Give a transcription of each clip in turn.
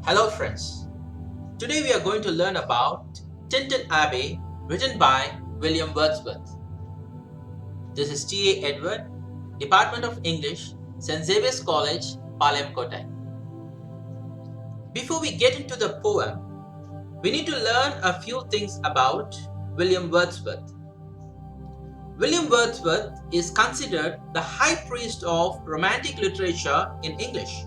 Hello friends, today we are going to learn about Tintern Abbey written by William Wordsworth. This is T.A. Edward, Department of English, St. Xavier's College, Palayam Kotai. Before we get into the poem, we need to learn a few things about William Wordsworth. William Wordsworth is considered the high priest of romantic literature in English.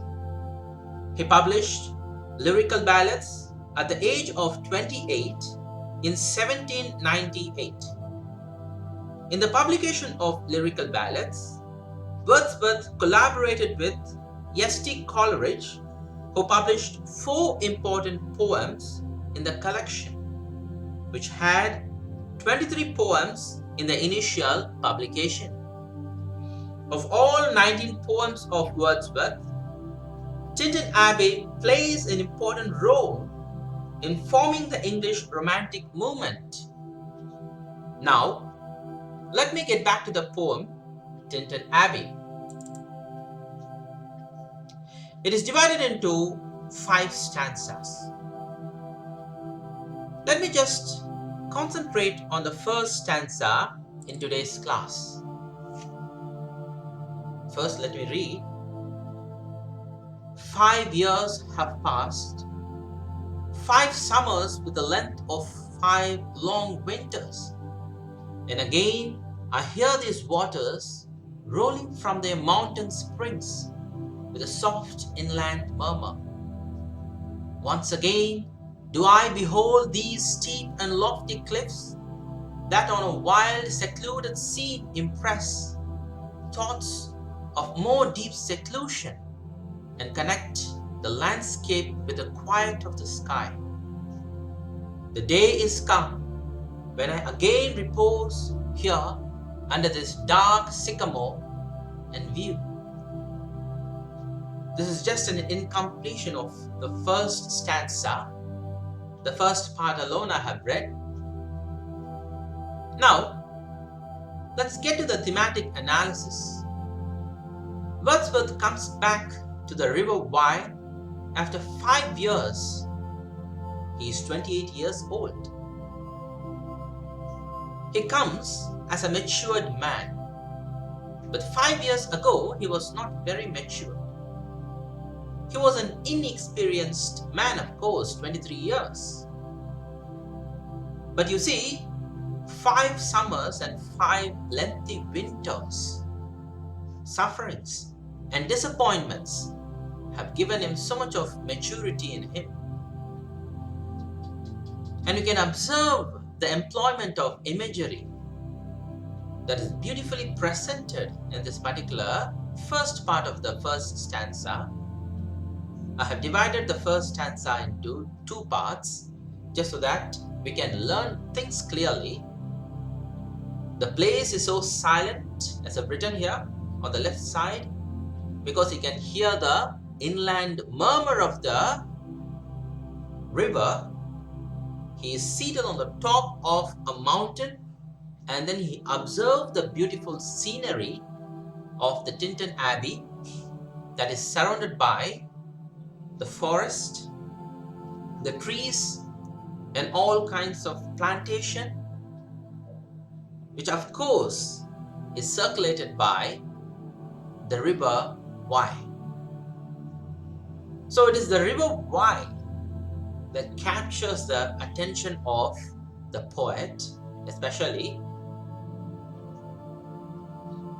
He published lyrical ballads at the age of 28 in 1798. In the publication of lyrical ballads, Wordsworth collaborated with S.T. Coleridge, who published 4 important poems in the collection, which had 23 poems in the initial publication. Of all 19 poems of Wordsworth, Tintern Abbey plays an important role in forming the English Romantic movement. Now, let me get back to the poem Tintern Abbey. It is divided into 5 stanzas. Let me just concentrate on the first stanza in today's class. First, let me read. 5 years have passed, 5 summers with the length of 5 long winters, and again I hear these waters rolling from their mountain springs with a soft inland murmur. Once again do I behold these steep and lofty cliffs that on a wild secluded scene impress thoughts of more deep seclusion and connect the landscape with the quiet of the sky. The day is come when I again repose here under this dark sycamore and view. This is just an incompletion of the first stanza. The first part alone I have read. Now, let's get to the thematic analysis. Wordsworth comes back to the River Wye after 5 years. He is 28 years old. He comes as a matured man, but 5 years ago he was not very mature. He was an inexperienced man, of course, 23 years. But you see, 5 summers and 5 lengthy winters, sufferings and disappointments have given him so much of maturity in him. And you can observe the employment of imagery that is beautifully presented in this particular first part of the first stanza. I have divided the first stanza into 2 parts just so that we can learn things clearly. The place is so silent, as I've written here on the left side, because you can hear the inland murmur of the river. He is seated on the top of a mountain, and then he observed the beautiful scenery of the Tintern Abbey that is surrounded by the forest, the trees, and all kinds of plantation, which of course is circulated by the River Wye. So it is the River Wye that captures the attention of the poet especially.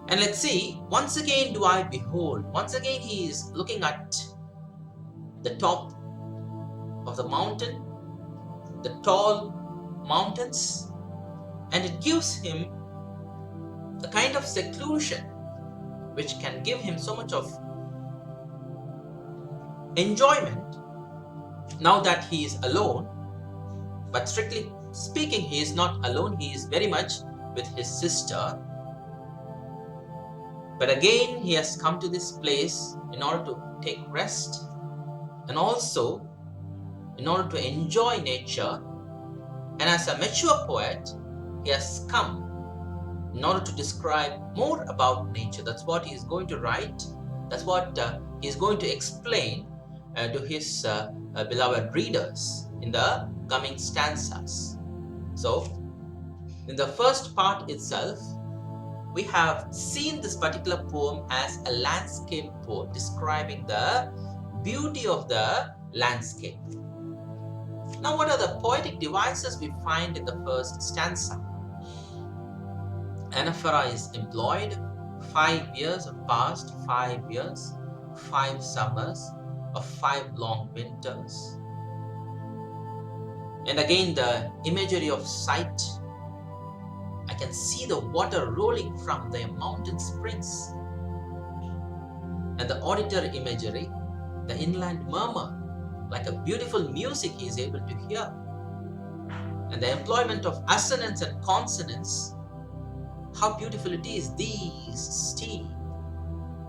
And let's see, once again do I behold. Once again he is looking at the top of the mountain, the tall mountains, and it gives him the kind of seclusion which can give him so much of enjoyment now that he is alone. But strictly speaking, he is not alone, he is very much with his sister. But again he has come to this place in order to take rest and also in order to enjoy nature. And as a mature poet, he has come in order to describe more about nature. That's what he is going to write. That's what he is going to explain to his beloved readers in the coming stanzas. So, in the first part itself, we have seen this particular poem as a landscape poem describing the beauty of the landscape. Now, what are the poetic devices we find in the first stanza? Anaphora is employed. 5 years have passed, 5 years, 5 summers, or 5 long winters. And again, the imagery of sight. I can see the water rolling from the mountain springs. And the auditory imagery, the inland murmur, like a beautiful music he is able to hear. And the employment of assonance and consonants, how beautiful it is. These steep,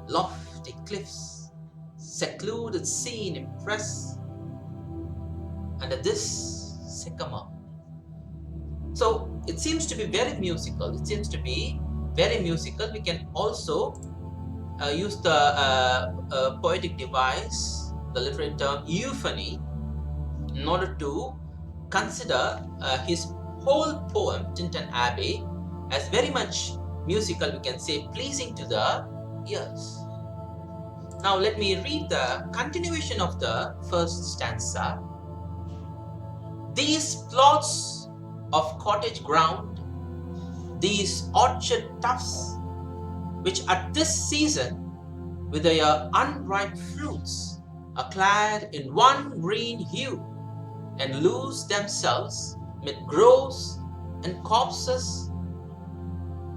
lofty cliffs, secluded scene impress under this sycamore. So it seems to be very musical. It seems to be very musical. We can also use the poetic device, the literary term euphony, in order to consider his whole poem, Tintern Abbey, as very much musical, we can say, pleasing to the ears. Now let me read the continuation of the first stanza. These plots of cottage ground, these orchard tufts, which at this season, with their unripe fruits, are clad in one green hue, and lose themselves mid groves and copses.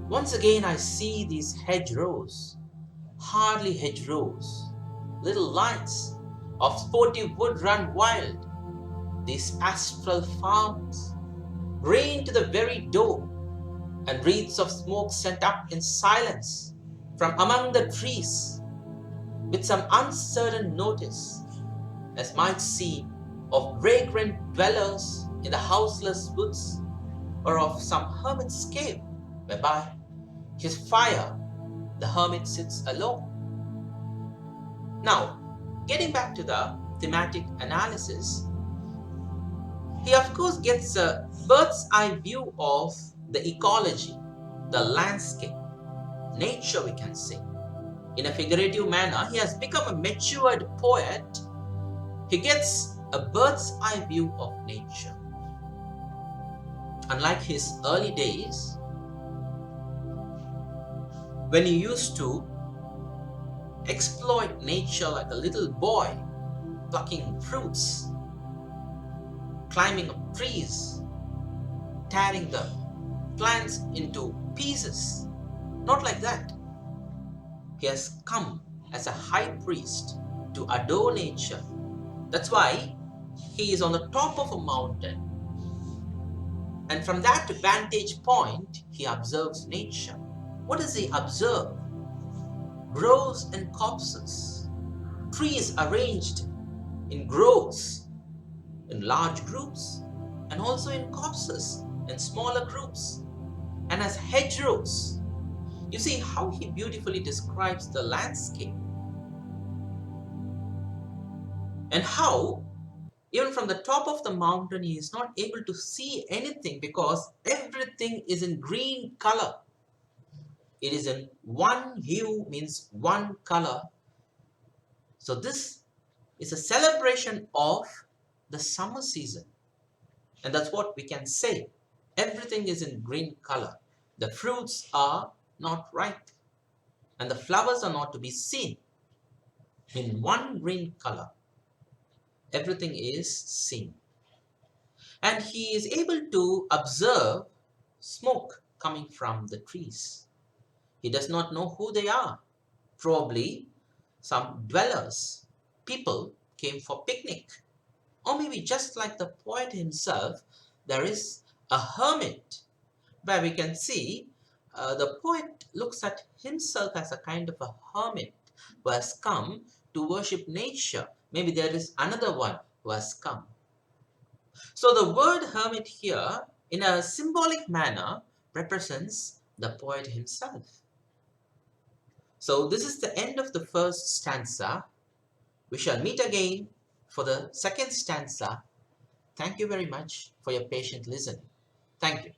Once again I see these hedgerows, hardly hedgerows, little lines of sportive wood run wild, these pastoral farms, green to the very door, and wreaths of smoke sent up in silence from among the trees, with some uncertain notice, as might seem, of vagrant dwellers in the houseless woods, or of some hermit's cave, whereby his fire the hermit sits alone. Now, getting back to the thematic analysis, he of course gets a bird's eye view of the ecology, the landscape, nature, we can say. In a figurative manner, he has become a matured poet. He gets a bird's eye view of nature. Unlike his early days, when he used to exploit nature like a little boy, plucking fruits, climbing up trees, tearing the plants into pieces. Not like that. He has come as a high priest to adore nature. That's why he is on the top of a mountain. And from that vantage point, he observes nature. What does he observe? Groves and copses, trees arranged in groves, in large groups, and also in copses, in smaller groups, and as hedgerows. You see how he beautifully describes the landscape, and how even from the top of the mountain he is not able to see anything because everything is in green color. It is in one hue, means one color. So this is a celebration of the summer season. And that's what we can say. Everything is in green color. The fruits are not ripe. And the flowers are not to be seen. In one green color, everything is seen. And he is able to observe smoke coming from the trees. He does not know who they are. Probably some dwellers, people came for picnic. Or maybe just like the poet himself, there is a hermit where we can see the poet looks at himself as a kind of a hermit who has come to worship nature. Maybe there is another one who has come. So the word hermit here, in a symbolic manner, represents the poet himself. So this is the end of the first stanza. We shall meet again for the second stanza. Thank you very much for your patient listening. Thank you.